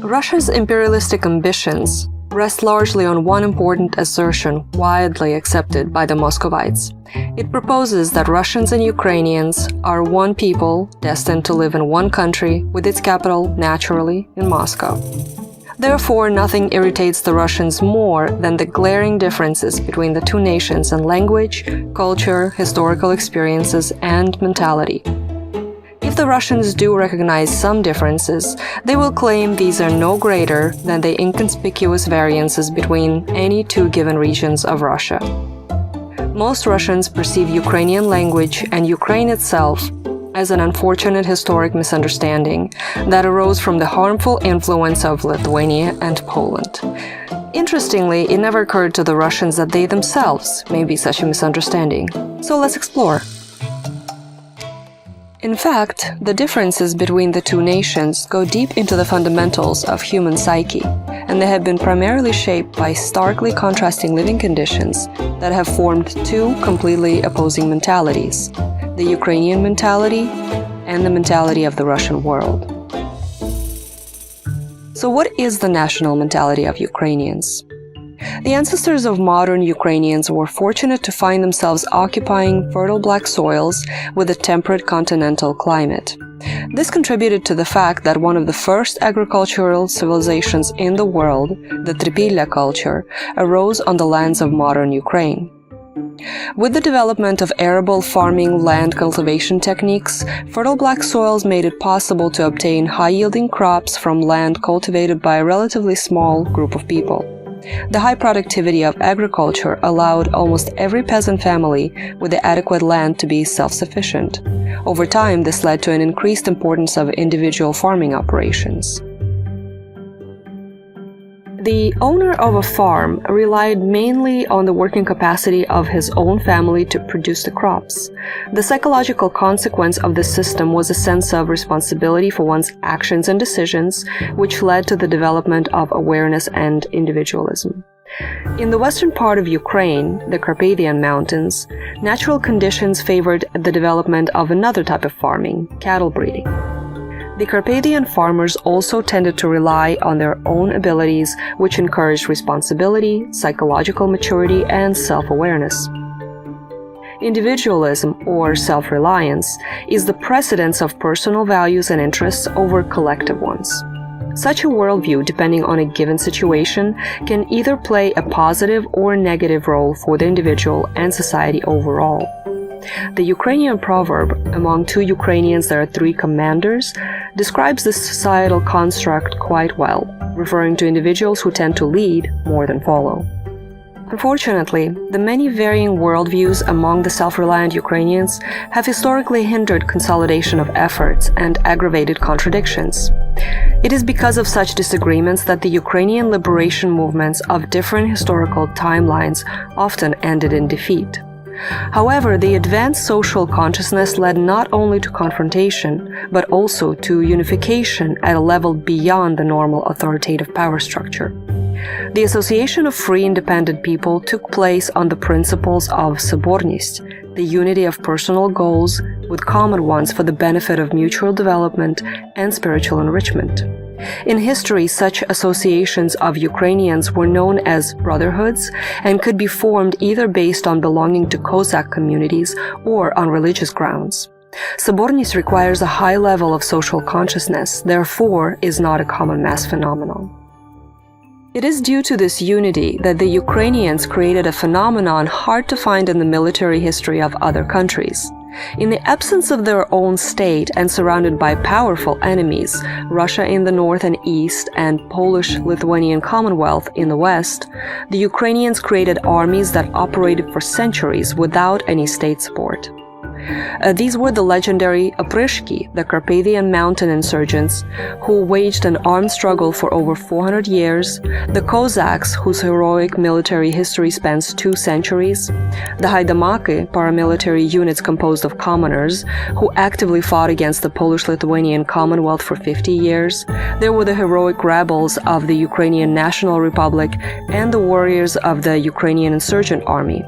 Russia's imperialistic ambitions rest largely on one important assertion widely accepted by the Muscovites. It proposes that Russians and Ukrainians are one people destined to live in one country with its capital, naturally, in Moscow. Therefore, nothing irritates the Russians more than the glaring differences between the two nations in language, culture, historical experiences, and mentality. If the Russians do recognize some differences, they will claim these are no greater than the inconspicuous variances between any two given regions of Russia. Most Russians perceive Ukrainian language and Ukraine itself as an unfortunate historic misunderstanding that arose from the harmful influence of Lithuania and Poland. Interestingly, it never occurred to the Russians that they themselves may be such a misunderstanding. So let's explore. In fact, the differences between the two nations go deep into the fundamentals of human psyche, and they have been primarily shaped by starkly contrasting living conditions that have formed two completely opposing mentalities: the Ukrainian mentality and the mentality of the Russian world. So what is the national mentality of Ukrainians? The ancestors of modern Ukrainians were fortunate to find themselves occupying fertile black soils with a temperate continental climate. This contributed to the fact that one of the first agricultural civilizations in the world, the Tripilya culture, arose on the lands of modern Ukraine. With the development of arable farming land cultivation techniques, fertile black soils made it possible to obtain high-yielding crops from land cultivated by a relatively small group of people. The high productivity of agriculture allowed almost every peasant family with the adequate land to be self-sufficient. Over time, this led to an increased importance of individual farming operations. The owner of a farm relied mainly on the working capacity of his own family to produce the crops. The psychological consequence of this system was a sense of responsibility for one's actions and decisions, which led to the development of awareness and individualism. In the western part of Ukraine, the Carpathian Mountains, natural conditions favored the development of another type of farming, cattle breeding. The Carpathian farmers also tended to rely on their own abilities, which encouraged responsibility, psychological maturity, and self-awareness. Individualism, or self-reliance, is the precedence of personal values and interests over collective ones. Such a worldview, depending on a given situation, can either play a positive or negative role for the individual and society overall. The Ukrainian proverb, "Among two Ukrainians there are three commanders," describes this societal construct quite well, referring to individuals who tend to lead more than follow. Unfortunately, the many varying worldviews among the self-reliant Ukrainians have historically hindered consolidation of efforts and aggravated contradictions. It is because of such disagreements that the Ukrainian liberation movements of different historical timelines often ended in defeat. However, the advanced social consciousness led not only to confrontation, but also to unification at a level beyond the normal authoritative power structure. The association of free independent people took place on the principles of sobornost, the unity of personal goals with common ones for the benefit of mutual development and spiritual enrichment. In history, such associations of Ukrainians were known as brotherhoods and could be formed either based on belonging to Cossack communities or on religious grounds. Sobornost requires a high level of social consciousness, therefore is not a common mass phenomenon. It is due to this unity that the Ukrainians created a phenomenon hard to find in the military history of other countries. In the absence of their own state and surrounded by powerful enemies, Russia in the north and east and Polish-Lithuanian Commonwealth in the west, the Ukrainians created armies that operated for centuries without any state support. These were the legendary Oprishki, the Carpathian mountain insurgents, who waged an armed struggle for over 400 years, the Cossacks, whose heroic military history spans 2 centuries, the Haidamaki, paramilitary units composed of commoners, who actively fought against the Polish-Lithuanian Commonwealth for 50 years, there were the heroic rebels of the Ukrainian National Republic and the warriors of the Ukrainian Insurgent Army.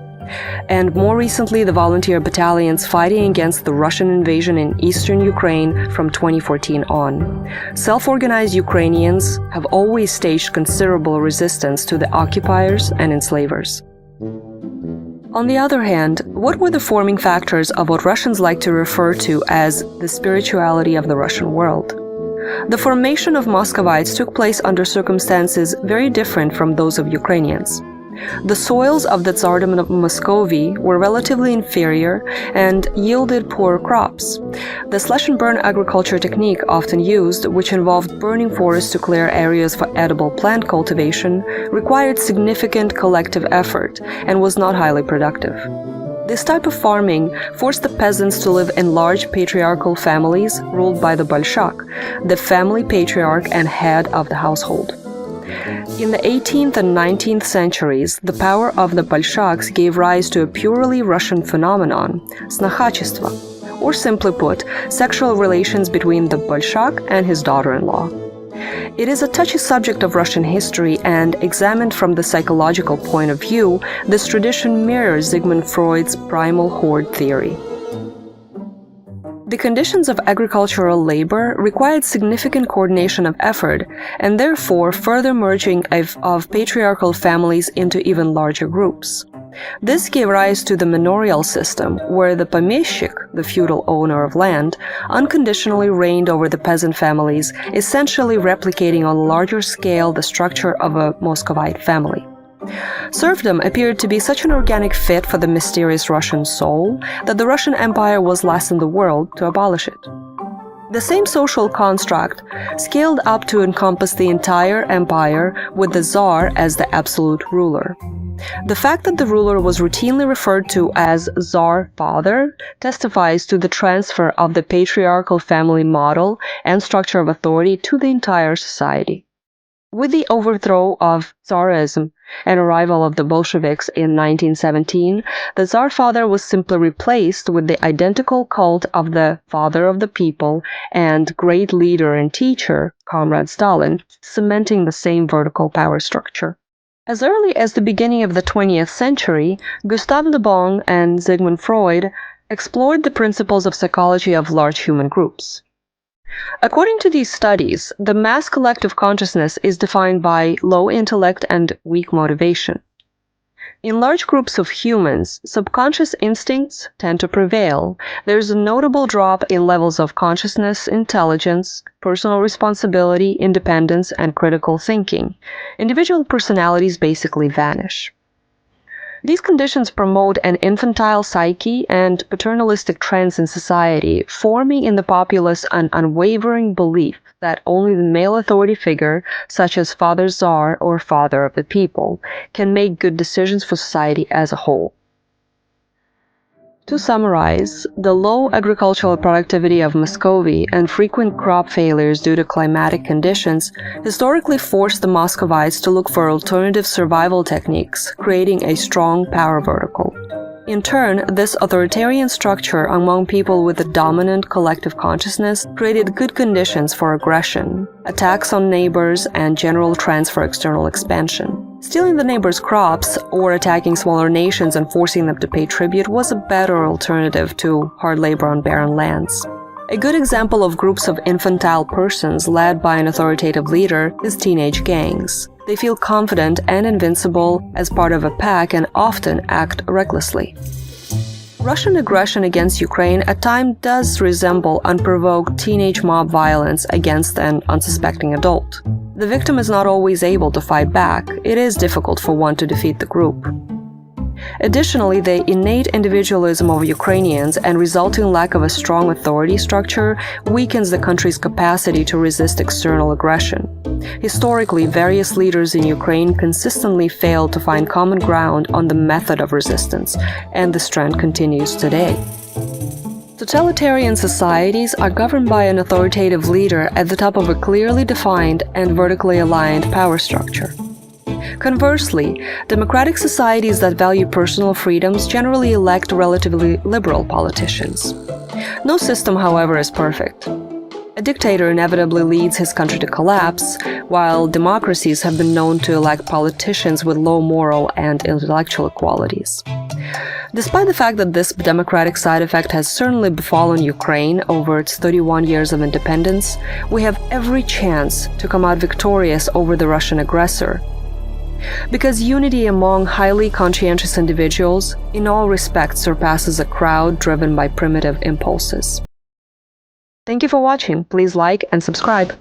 and more recently the volunteer battalions fighting against the Russian invasion in eastern Ukraine from 2014 on. Self-organized Ukrainians have always staged considerable resistance to the occupiers and enslavers. On the other hand, what were the forming factors of what Russians like to refer to as the spirituality of the Russian world? The formation of Muscovites took place under circumstances very different from those of Ukrainians. The soils of the Tsardom of Muscovy were relatively inferior and yielded poor crops. The slash-and-burn agriculture technique often used, which involved burning forests to clear areas for edible plant cultivation, required significant collective effort and was not highly productive. This type of farming forced the peasants to live in large patriarchal families ruled by the Bolshak, the family patriarch and head of the household. In the 18th and 19th centuries, the power of the Bolshaks gave rise to a purely Russian phenomenon, snakhachestvo, or simply put, sexual relations between the Bolshak and his daughter-in-law. It is a touchy subject of Russian history, and examined from the psychological point of view, this tradition mirrors Sigmund Freud's primal horde theory. The conditions of agricultural labor required significant coordination of effort, and therefore further merging of patriarchal families into even larger groups. This gave rise to the manorial system, where the pomeshchik, the feudal owner of land, unconditionally reigned over the peasant families, essentially replicating on a larger scale the structure of a Muscovite family. Serfdom appeared to be such an organic fit for the mysterious Russian soul that the Russian Empire was last in the world to abolish it. The same social construct scaled up to encompass the entire empire, with the Tsar as the absolute ruler. The fact that the ruler was routinely referred to as Tsar Father testifies to the transfer of the patriarchal family model and structure of authority to the entire society. With the overthrow of Tsarism and arrival of the Bolsheviks in 1917, the Tsar Father was simply replaced with the identical cult of the Father of the People and great leader and teacher, Comrade Stalin, cementing the same vertical power structure. As early as the beginning of the 20th century, Gustave Le Bon and Sigmund Freud explored the principles of psychology of large human groups. According to these studies, the mass collective consciousness is defined by low intellect and weak motivation. In large groups of humans, subconscious instincts tend to prevail. There is a notable drop in levels of consciousness, intelligence, personal responsibility, independence, and critical thinking. Individual personalities basically vanish. These conditions promote an infantile psyche and paternalistic trends in society, forming in the populace an unwavering belief that only the male authority figure, such as Father Tsar or Father of the People, can make good decisions for society as a whole. To summarize, the low agricultural productivity of Muscovy and frequent crop failures due to climatic conditions historically forced the Muscovites to look for alternative survival techniques, creating a strong power vertical. In turn, this authoritarian structure among people with a dominant collective consciousness created good conditions for aggression, attacks on neighbors, and general trends for external expansion. Stealing the neighbors' crops or attacking smaller nations and forcing them to pay tribute was a better alternative to hard labor on barren lands. A good example of groups of infantile persons led by an authoritative leader is teenage gangs. They feel confident and invincible as part of a pack and often act recklessly. Russian aggression against Ukraine at times does resemble unprovoked teenage mob violence against an unsuspecting adult. The victim is not always able to fight back. It is difficult for one to defeat the group. Additionally, the innate individualism of Ukrainians and resulting lack of a strong authority structure weakens the country's capacity to resist external aggression. Historically, various leaders in Ukraine consistently failed to find common ground on the method of resistance, and this trend continues today. Totalitarian societies are governed by an authoritative leader at the top of a clearly defined and vertically aligned power structure. Conversely, democratic societies that value personal freedoms generally elect relatively liberal politicians. No system, however, is perfect. A dictator inevitably leads his country to collapse, while democracies have been known to elect politicians with low moral and intellectual qualities. Despite the fact that this democratic side effect has certainly befallen Ukraine over its 31 years of independence, we have every chance to come out victorious over the Russian aggressor. Because unity among highly conscientious individuals in all respects surpasses a crowd driven by primitive impulses. Thank you for watching. Please like and subscribe.